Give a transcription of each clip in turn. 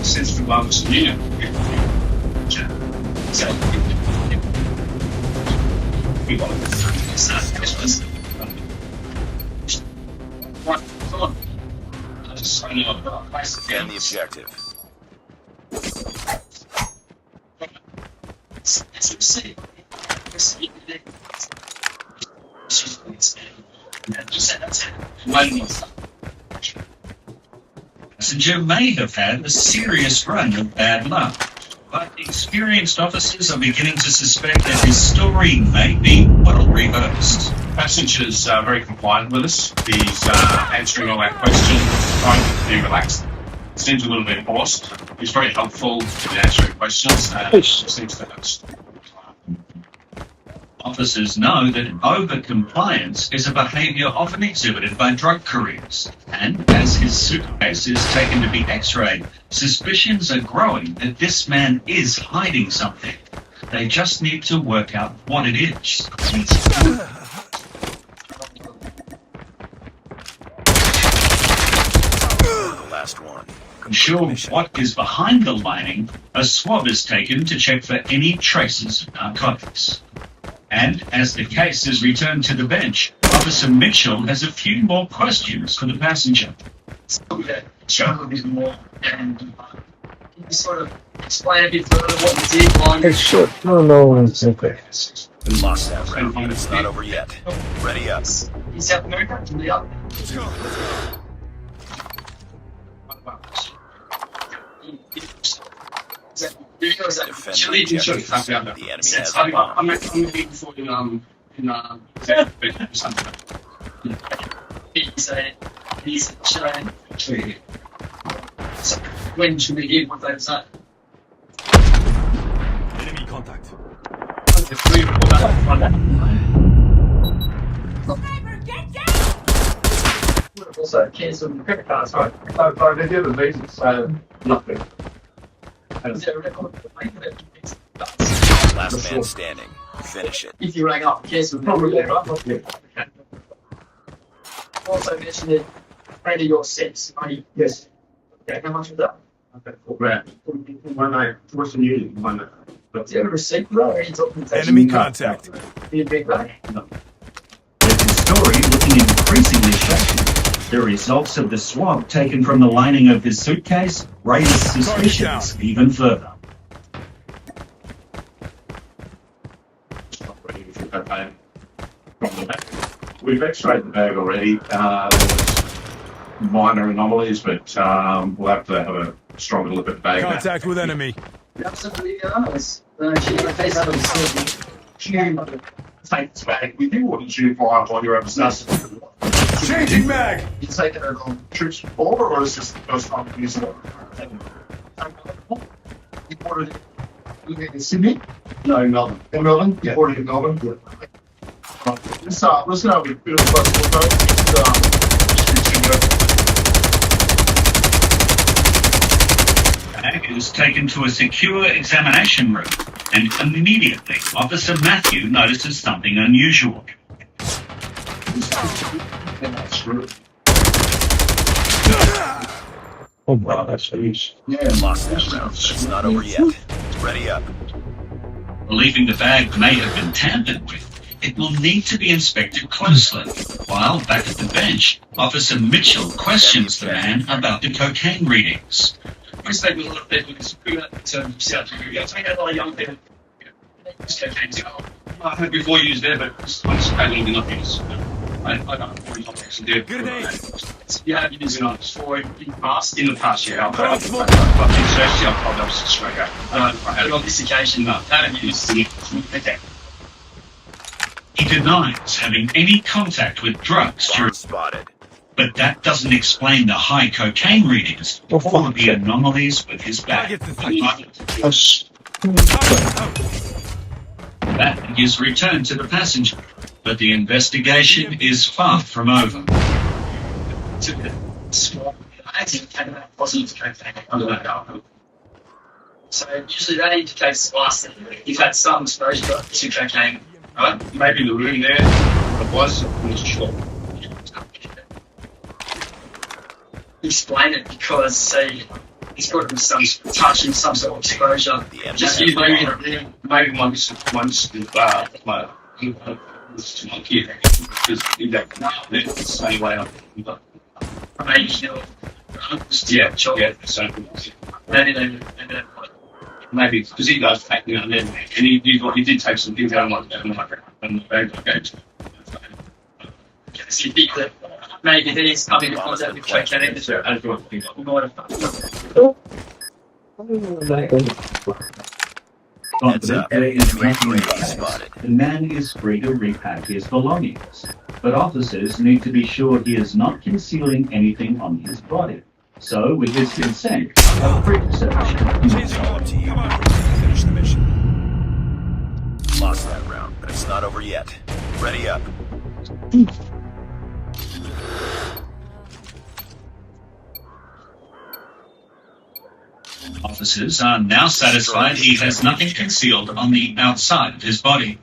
Since we love Selena. We want this come on. Just sign up. Defend the objective. Passenger may have had a serious run of bad luck, but experienced officers are beginning to suspect that his story may be well rehearsed. Passenger's very compliant with us. He's answering all our questions, trying to be relaxed. Seems a little bit forced. He's very helpful in answering questions. Seems to have. Officers know that over-compliance is a behaviour often exhibited by drug couriers, and as his suitcase is taken to be x-rayed, suspicions are growing that this man is hiding something. They just need to work out what it is. The last one. Ensure what is behind the lining, a swab is taken to check for any traces of narcotics. And as the case is returned to the bench, Officer Mitchell has a few more questions for the passenger. Show a bit more and can you sort of explain a bit further what you did on It's short. No, it's okay. We lost that round, but it's not over yet. Ready up. in South America to the other. Defend the objectives. The enemy has the bomb. I'm looking for he's Chilean. So when should we give what they've said? Enemy contact. Also, cancel the credit cards, right? No, they did amazing, so nothing. Is there a record for making it? Last man standing. Finish it. If you rang up, cancel the Probably, right? yeah. Also mentioned it, plenty your sets money. Yes. Okay, how much was that? Okay, $4 grand. My name, Western Union, my name. Do you have a receipt for that, or are you talking to Enemy contact. be a big bag? With his story looking increasingly shaky, the results of the swab taken from the lining of his suitcase raise suspicions even further. We've x-rayed the bag already. There was minor anomalies, but we'll have to have a stronger look at the bag. Contact with enemy. Absolutely honest. She got a face out of the Take this bag with you, or did you fly while you're overseas? Changing mag. You take it on Troops before, or is this the first time you've used it? you ordered it in Sydney? No, Melbourne. In Melbourne? Yeah. Ordered in Melbourne? Yeah. Right. Let's go have a bit of a close look, though. The bag is taken to a secure examination room, and immediately Officer Matthew notices something unusual. Oh, wow, that's huge. Yeah, Lost that round, but it's not over yet. Ready up. Believing the bag may have been tampered with, it will need to be inspected closely. While back at the bench, Officer Mitchell questions the man about the cocaine readings. I stayed with a lot of people because we went to South Korea. So I had a lot of young people. Just cocaine. I had before used there, but I just paid a little bit of use. I don't know what I actually did. Grenade. Yeah, it is before in the past. In the past, yeah. I've Throwing smoke. been searched. I've probably just straight out. But on this occasion, No, I haven't used it. Okay. He denies having any contact with drugs during, Bomb spotted. but that doesn't explain the high cocaine readings Oh, or fuck. the anomalies with his bag. Target this. That's That is returned to the passenger. But the investigation is far from over. It's a bit small. I actually came back positive cocaine under that alcohol. So usually that indicates to us that you've had some exposure to cocaine, right? Maybe the room there, it was short. Explain it because say he's got some touch and some sort of exposure. Just you leaving it there. Maybe once my kid, because in that, the same way I Maybe you know, yeah, sure. yeah, so Maybe maybe because he does take, you know, and he did take some things out of my bag. Okay. you think that maybe he's coming in contact with cocaine. So I don't think You might have Heads Confident up. there is Enemy nothing in UAV the spotted. The man is free to repack his belongings, but officers need to be sure he is not concealing anything on his body. So, with his consent, a quick search. It's all up to you. Finish the mission. Lost that round, but it's not over yet. Ready up. Officers are now satisfied he has nothing concealed on the outside of his body.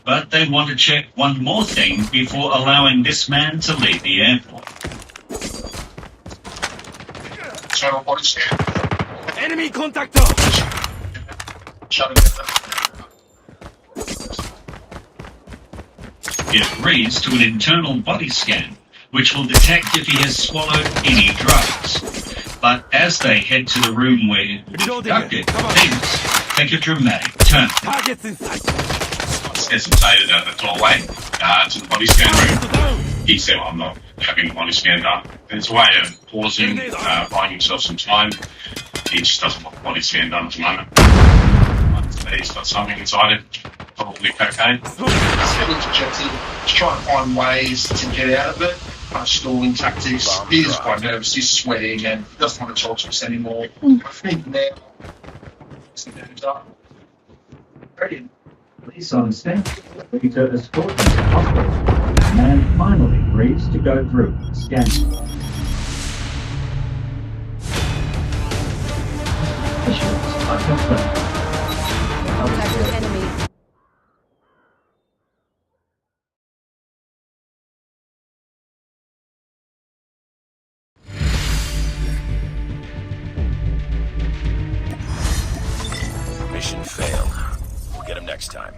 But they want to check one more thing before allowing this man to leave the airport. so what is that? Enemy contact! Shutting He agrees to an internal body scan, which will detect if he has swallowed any drugs. But as they head to the room where it was conducted, things take a dramatic turn. Targets in sight! hesitated at the doorway to the body scan room. He said, I'm not having the body scan done. And it's a way of pausing, buying himself some time. He just doesn't want the body scan done at the moment. He's got something inside it, probably cocaine. He's trying to find ways to get out of it. Stalling tactics. He is quite nervous. He's sweating and doesn't want to talk to us anymore. I think now. Brilliant. Police on scene, ready to escort him to hospital. The man finally agrees to go through the scan. Officials are confirmed. Contact with enemy. Mission failed. We'll get him next time.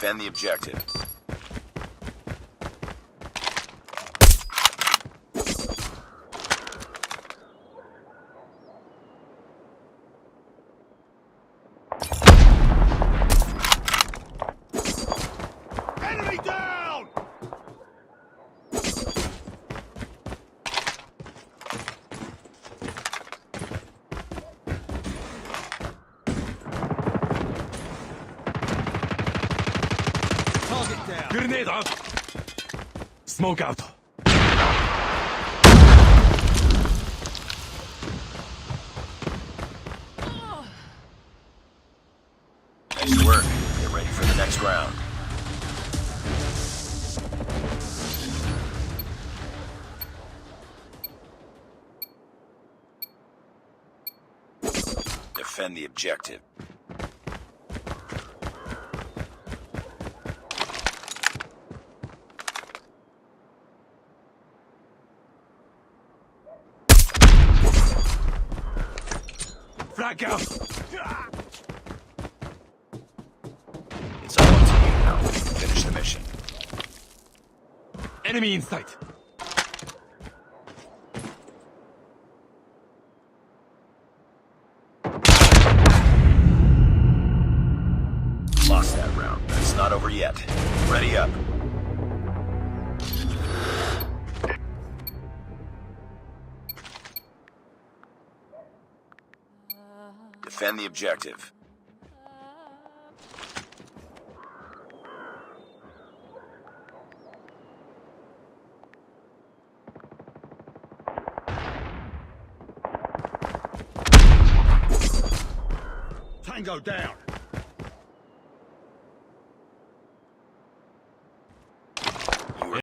Defend the objective. Enemy down! Target down. Grenade out. Smoke out. Nice work. Get ready for the next round. Defend the objective. Frag out. It's all up to you now. Finish the mission. Enemy in sight. Lost that round, but it's not over yet. Ready up. Defend the objective. Tango down.